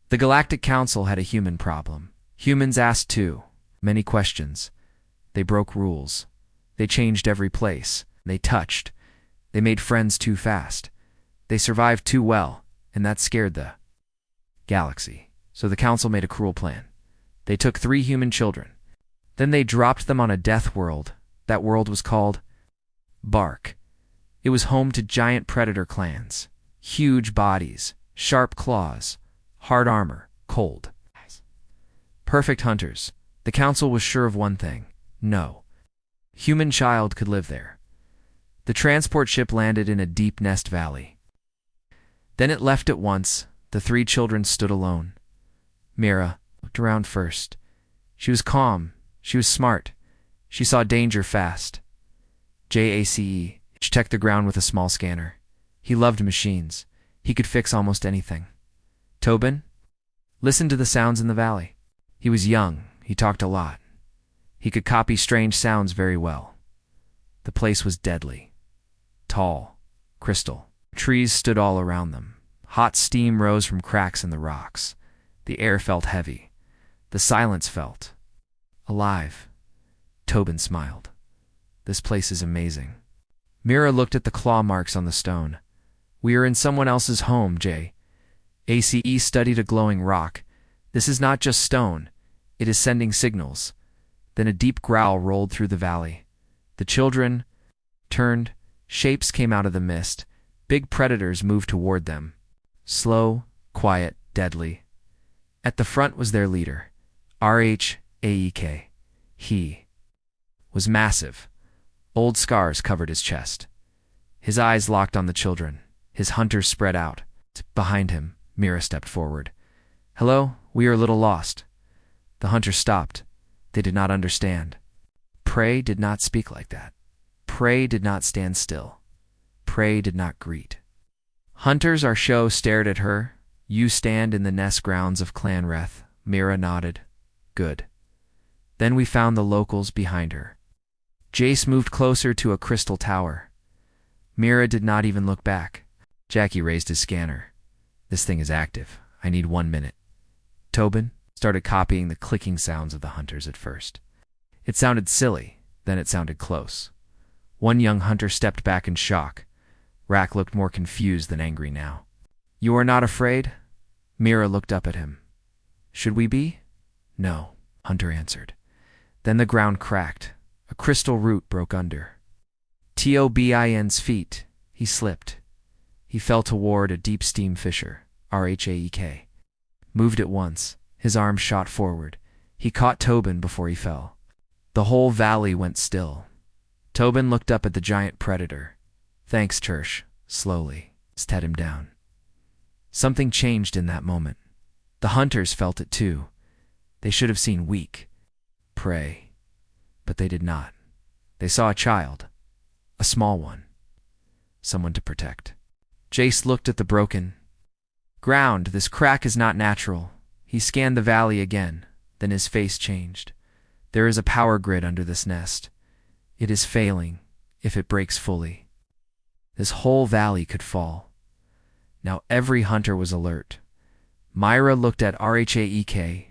The Galactic Council had a human problem. Humans asked too many questions. They broke rules. They changed every place. They touched. They made friends too fast. They survived too well, and that scared the galaxy. So the council made a cruel plan. They took 3 human children. Then they dropped them on a death world. That world was called Bark. It was home to giant predator clans. Huge bodies, sharp claws, hard armor, cold. Perfect hunters. The council was sure of one thing. No human child could live there. The transport ship landed in a deep nest valley. Then it left at once. The 3 children stood alone. Mira looked around first. She was calm. She was smart. She saw danger fast. JACE checked the ground with a small scanner. He loved machines. He could fix almost anything. Tobin listened to the sounds in the valley. He was young. He talked a lot. He could copy strange sounds very well. The place was deadly. Tall, crystal. Trees stood all around them. Hot steam rose from cracks in the rocks. The air felt heavy. The silence felt alive. Tobin smiled. This place is amazing. Mira looked at the claw marks on the stone. We are in someone else's home, Jay. ACE studied a glowing rock. This is not just stone. It is sending signals. Then a deep growl rolled through the valley. The children turned. Shapes came out of the mist. Big predators moved toward them. Slow, quiet, deadly. At the front was their leader, RHAEK. He was massive. Old scars covered his chest. His eyes locked on the children. His hunters spread out. Behind him, Mira stepped forward. Hello, we are a little lost. The hunters stopped. They did not understand. Prey did not speak like that. Prey did not stand still. Prey did not greet. Hunters Arsho stared at her. You stand in the nest grounds of Clan Reth. Mira nodded. Good. Then we found the locals behind her. Jace moved closer to a crystal tower. Mira did not even look back. Jackie raised his scanner. This thing is active. I need 1 minute. Tobin started copying the clicking sounds of the hunters at first. It sounded silly, then it sounded close. One young hunter stepped back in shock. Rack looked more confused than angry now. You are not afraid? Mira looked up at him. Should we be? No, Hunter answered. Then the ground cracked. A crystal root broke under. Tobin's feet. He slipped. He fell toward a deep steam fissure. RHAEK. Moved at once. His arm shot forward. He caught Tobin before he fell. The whole valley went still. Tobin looked up at the giant predator. Thanks, Tersh. Slowly. Set him down. Something changed in that moment. The hunters felt it too. They should have seen weak prey. But they did not. They saw a child. A small one. Someone to protect. Jace looked at the broken ground. This crack is not natural. He scanned the valley again. Then his face changed. There is a power grid under this nest. It is failing if it breaks fully. This whole valley could fall. Now every hunter was alert. Myra looked at RHAEK.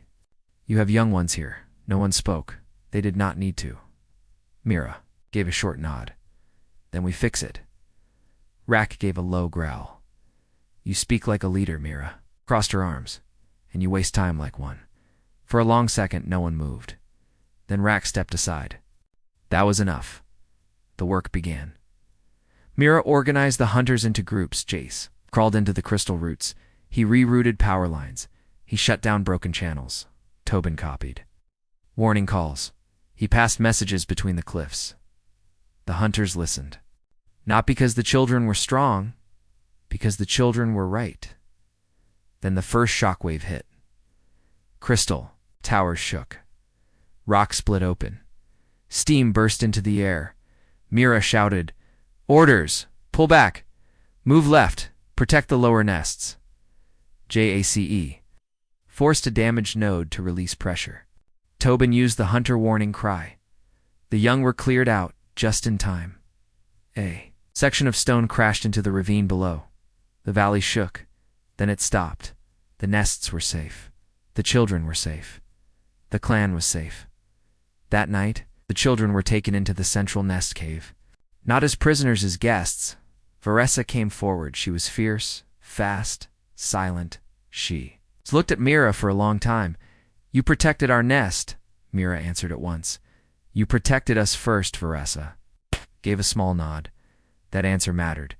You have young ones here. No one spoke. They did not need to. Mira gave a short nod. Then we fix it. Rack gave a low growl. You speak like a leader, Mira. Crossed her arms. And you waste time like one. For a long second, no one moved. Then Rack stepped aside. That was enough. The work began. Mira organized the hunters into groups. Jace crawled into the crystal roots. He rerouted power lines. He shut down broken channels. Tobin copied. Warning calls. He passed messages between the cliffs. The hunters listened. Not because the children were strong, because the children were right. Then the first shockwave hit. Crystal towers shook. Rock split open. Steam burst into the air. Mira shouted, Orders! Pull back! Move left! Protect the lower nests! JACE forced a damaged node to release pressure. Tobin used the hunter warning cry. The young were cleared out just in time. A section of stone crashed into the ravine below. The valley shook. Then it stopped. The nests were safe. The children were safe. The clan was safe. That night, the children were taken into the central nest cave. Not as prisoners, as guests. Varessa came forward. She was fierce, fast, silent. She looked at Mira for a long time. "You protected our nest," Mira answered at once. "You protected us first," Varessa gave a small nod. That answer mattered.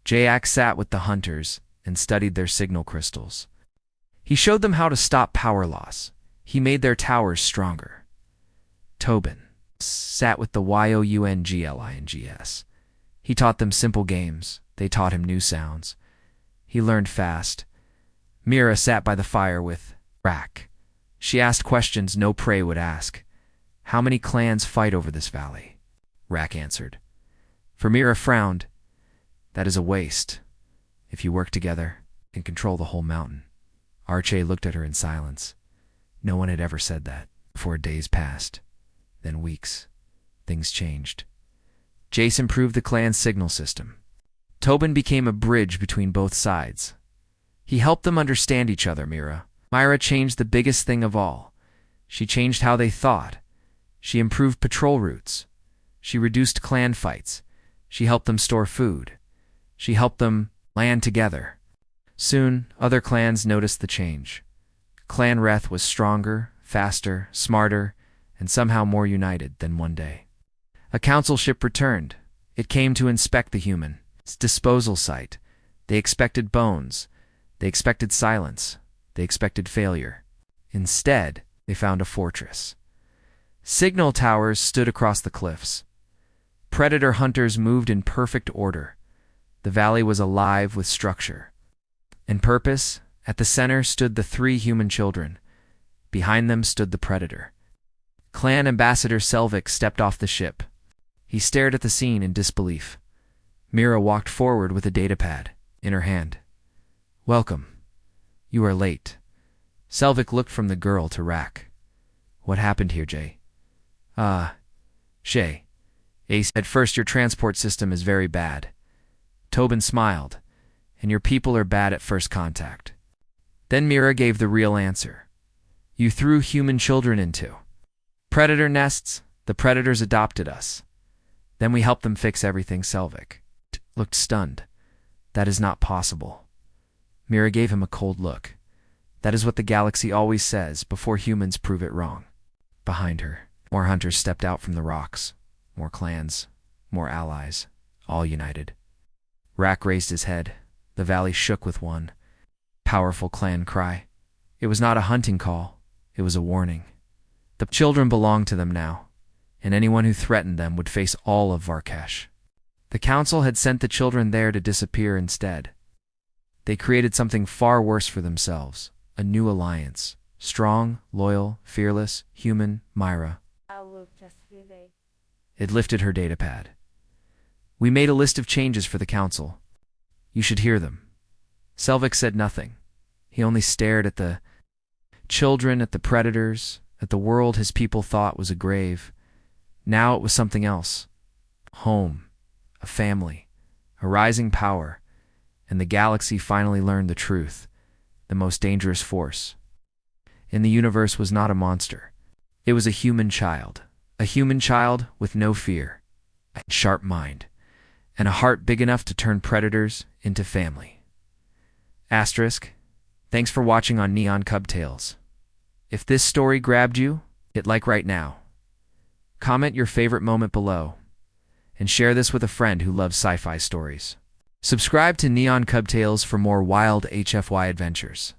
Jayak sat with the hunters and studied their signal crystals. He showed them how to stop power loss. He made their towers stronger. Tobin sat with the YOUNGLINGS. He taught them simple games. They taught him new sounds. He learned fast. Mira sat by the fire with Rak. She asked questions no prey would ask. "How many clans fight over this valley?" Rak answered. For Mira frowned. "That is a waste. If you work together, you can control the whole mountain." Arche looked at her in silence. No one had ever said that. Before days passed, then weeks. Things changed. Jace improved the clan's signal system. Tobin became a bridge between both sides. He helped them understand each other, Mira. Myra changed the biggest thing of all. She changed how they thought. She improved patrol routes. She reduced clan fights. She helped them store food. She helped them land together. Soon, other clans noticed the change. Clan Reth was stronger, faster, smarter, and somehow more united than one day. A council ship returned. It came to inspect the human's disposal site. They expected bones. They expected silence. They expected failure. Instead, they found a fortress. Signal towers stood across the cliffs. Predator hunters moved in perfect order. The valley was alive with structure and purpose. At the center stood the 3 human children. Behind them stood the predator. Clan Ambassador Selvik stepped off the ship. He stared at the scene in disbelief. Mira walked forward with a datapad in her hand. "Welcome. You are late." Selvik looked from the girl to Rak. "What happened here, Jay?" Shay. Ace, at first your transport system is very bad." Tobin smiled. "And your people are bad at first contact." Then Mira gave the real answer. "You threw human children into predator nests. The predators adopted us. Then we helped them fix everything." Selvik looked stunned. "That is not possible." Mira gave him a cold look. "That is what the galaxy always says before humans prove it wrong." Behind her, more hunters stepped out from the rocks. More clans, more allies, all united. Rak raised his head. The valley shook with one powerful clan cry. It was not a hunting call. It was a warning. The children belonged to them now, and anyone who threatened them would face all of Varkesh. The council had sent the children there to disappear instead. They created something far worse for themselves, a new alliance. Strong, loyal, fearless, human, Myra. It lifted her datapad. "We made a list of changes for the council. You should hear them." Selvik said nothing. He only stared at the children, at the predators, at the world his people thought was a grave. Now it was something else. Home, a family, a rising power, and the galaxy finally learned the truth. The most dangerous force in the universe was not a monster. It was a human child with no fear, a sharp mind, and a heart big enough to turn predators into family. Thanks for watching on Neon Cub Tales. If this story grabbed you, hit like right now. Comment your favorite moment below, and share this with a friend who loves sci-fi stories. Subscribe to Neon Cub Tales for more wild HFY adventures.